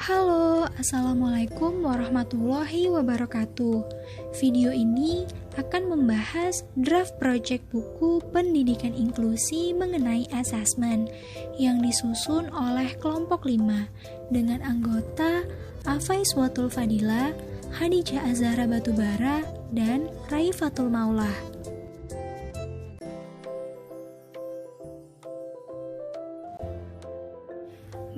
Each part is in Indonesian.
Halo, Assalamualaikum warahmatullahi wabarakatuh. Video ini akan membahas draft project buku pendidikan inklusi mengenai asesmen yang disusun oleh kelompok 5 dengan anggota Afais Watul Fadila, Hadijah Azhara Batubara, dan Raifatul Maulah.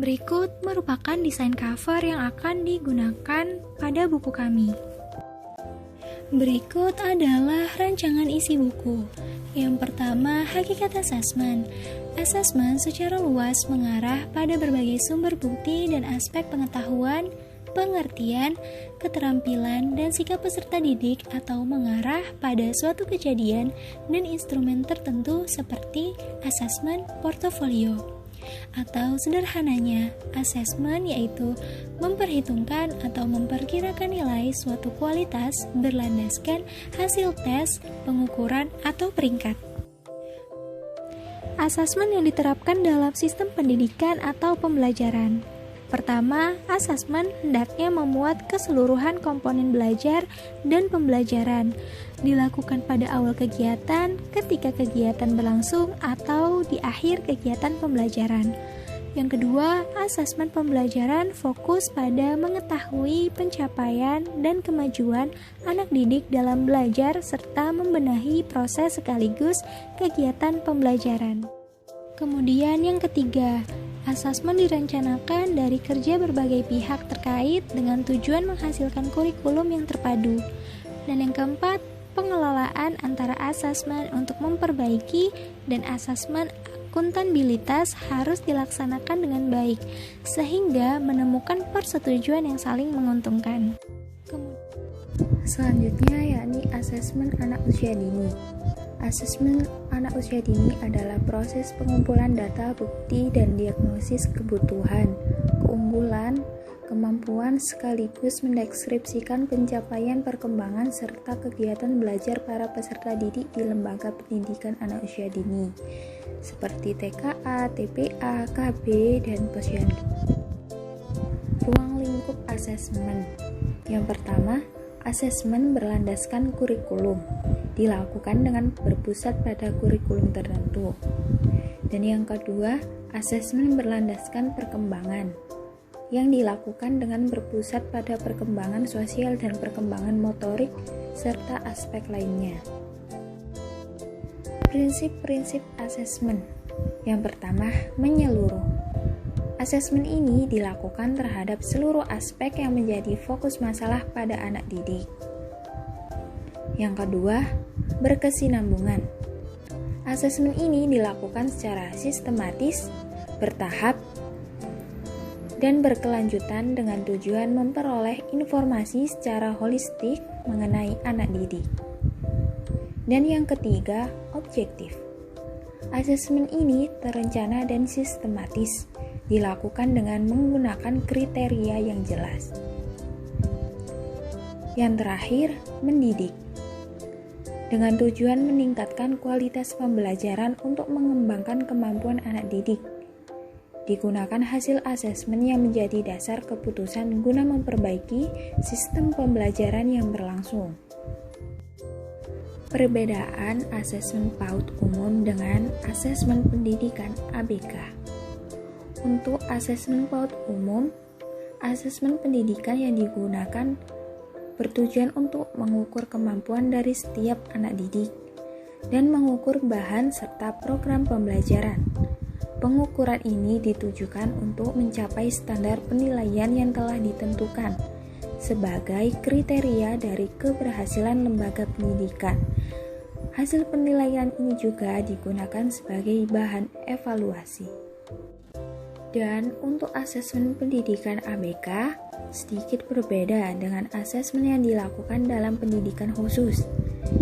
Berikut merupakan desain cover yang akan digunakan pada buku kami. Berikut adalah rancangan isi buku. Yang pertama, hakikat asesmen. Asesmen secara luas mengarah pada berbagai sumber bukti dan aspek pengetahuan, pengertian, keterampilan, dan sikap peserta didik atau mengarah pada suatu kejadian dan instrumen tertentu seperti asesmen portofolio. Atau sederhananya, asesmen yaitu memperhitungkan atau memperkirakan nilai suatu kualitas berlandaskan hasil tes, pengukuran, atau peringkat. Asesmen yang diterapkan dalam sistem pendidikan atau pembelajaran. Pertama, asesmen hendaknya memuat keseluruhan komponen belajar dan pembelajaran, dilakukan pada awal kegiatan, ketika kegiatan berlangsung, atau di akhir kegiatan pembelajaran. Yang kedua, asesmen pembelajaran fokus pada mengetahui pencapaian dan kemajuan anak didik dalam belajar serta membenahi proses sekaligus kegiatan pembelajaran. Kemudian yang ketiga, asesmen direncanakan dari kerja berbagai pihak terkait dengan tujuan menghasilkan kurikulum yang terpadu. Dan yang keempat, pengelolaan antara asesmen untuk memperbaiki dan asesmen akuntabilitas harus dilaksanakan dengan baik, sehingga menemukan persetujuan yang saling menguntungkan. Selanjutnya yakni asesmen anak usia dini. Asesmen anak usia dini adalah proses pengumpulan data, bukti, dan diagnosis kebutuhan, keunggulan, kemampuan sekaligus mendeskripsikan pencapaian perkembangan serta kegiatan belajar para peserta didik di lembaga pendidikan anak usia dini seperti TKA, TPA, KB, dan posyandu. Ruang lingkup asesmen. Yang pertama, asesmen berlandaskan kurikulum, dilakukan dengan berpusat pada kurikulum tertentu. Dan yang kedua, asesmen berlandaskan perkembangan, yang dilakukan dengan berpusat pada perkembangan sosial dan perkembangan motorik serta aspek lainnya. Prinsip-prinsip asesmen. Yang pertama, menyeluruh. Asesmen ini dilakukan terhadap seluruh aspek yang menjadi fokus masalah pada anak didik. Yang kedua, berkesinambungan. Asesmen ini dilakukan secara sistematis, bertahap, dan berkelanjutan dengan tujuan memperoleh informasi secara holistik mengenai anak didik. Dan yang ketiga, objektif. Asesmen ini terencana dan sistematis, dilakukan dengan menggunakan kriteria yang jelas. Yang terakhir, mendidik. Dengan tujuan meningkatkan kualitas pembelajaran untuk mengembangkan kemampuan anak didik. Digunakan hasil asesmen yang menjadi dasar keputusan guna memperbaiki sistem pembelajaran yang berlangsung. Perbedaan asesmen PAUD umum dengan asesmen pendidikan ABK. Untuk asesmen PAUD umum, asesmen pendidikan yang digunakan bertujuan untuk mengukur kemampuan dari setiap anak didik dan mengukur bahan serta program pembelajaran. Pengukuran ini ditujukan untuk mencapai standar penilaian yang telah ditentukan sebagai kriteria dari keberhasilan lembaga pendidikan. Hasil penilaian ini juga digunakan sebagai bahan evaluasi. Dan untuk asesmen pendidikan ABK sedikit berbeda dengan asesmen yang dilakukan dalam pendidikan khusus,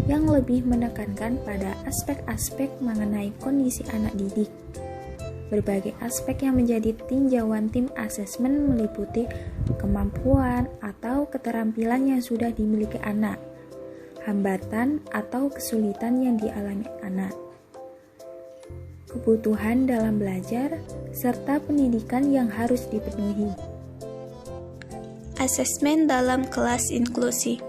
yang lebih menekankan pada aspek-aspek mengenai kondisi anak didik. Berbagai aspek yang menjadi tinjauan tim asesmen meliputi kemampuan atau keterampilan yang sudah dimiliki anak, hambatan atau kesulitan yang dialami anak, kebutuhan dalam belajar, serta pendidikan yang harus dipenuhi. Asesmen dalam kelas inklusi.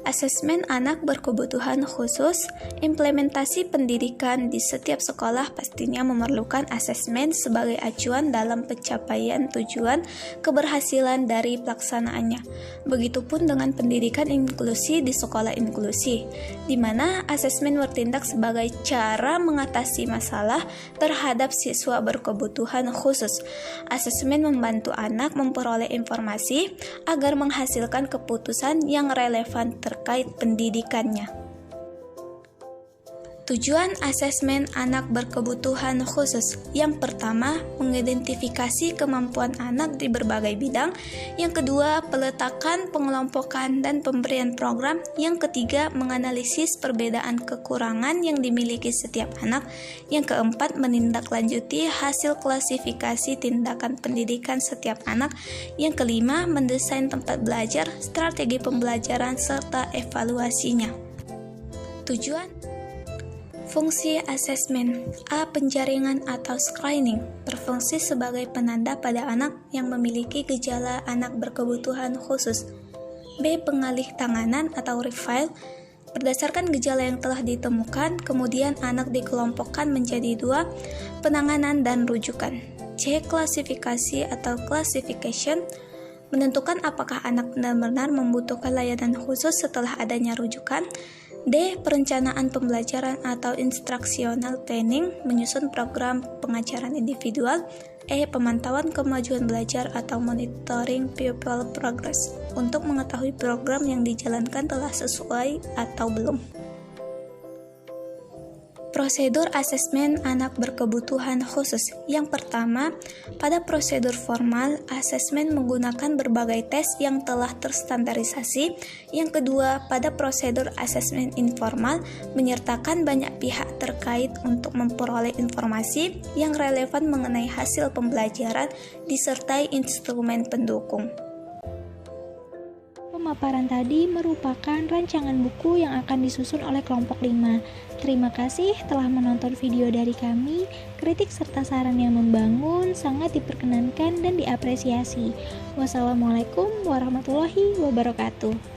Asesmen anak berkebutuhan khusus, implementasi pendidikan di setiap sekolah pastinya memerlukan asesmen sebagai acuan dalam pencapaian tujuan keberhasilan dari pelaksanaannya. Begitupun dengan pendidikan inklusi di sekolah inklusi, di mana asesmen bertindak sebagai cara mengatasi masalah terhadap siswa berkebutuhan khusus. Asesmen membantu anak memperoleh informasi agar menghasilkan keputusan yang relevan terkait pendidikannya. Tujuan asesmen anak berkebutuhan khusus. Yang pertama, mengidentifikasi kemampuan anak di berbagai bidang. Yang kedua, peletakan, pengelompokan, dan pemberian program. Yang ketiga, menganalisis perbedaan kekurangan yang dimiliki setiap anak. Yang keempat, menindaklanjuti hasil klasifikasi tindakan pendidikan setiap anak. Yang kelima, mendesain tempat belajar, strategi pembelajaran, serta evaluasinya. Tujuan fungsi asesmen. A. Penjaringan atau screening, berfungsi sebagai penanda pada anak yang memiliki gejala anak berkebutuhan khusus. B. Pengalih tanganan atau refile, berdasarkan gejala yang telah ditemukan, kemudian anak dikelompokkan menjadi dua, penanganan dan rujukan. C. Klasifikasi atau classification, menentukan apakah anak benar-benar membutuhkan layanan khusus setelah adanya rujukan. D. Perencanaan pembelajaran atau instructional planning, menyusun program pengajaran individual. E. Pemantauan kemajuan belajar atau monitoring pupil progress, untuk mengetahui program yang dijalankan telah sesuai atau belum. Prosedur asesmen anak berkebutuhan khusus. Yang pertama, pada prosedur formal, asesmen menggunakan berbagai tes yang telah terstandarisasi. Yang kedua, pada prosedur asesmen informal, menyertakan banyak pihak terkait untuk memperoleh informasi yang relevan mengenai hasil pembelajaran, disertai instrumen pendukung. Pemaparan tadi merupakan rancangan buku yang akan disusun oleh kelompok 5. Terima kasih telah menonton video dari kami. Kritik serta saran yang membangun sangat diperkenankan dan diapresiasi. Wassalamualaikum warahmatullahi wabarakatuh.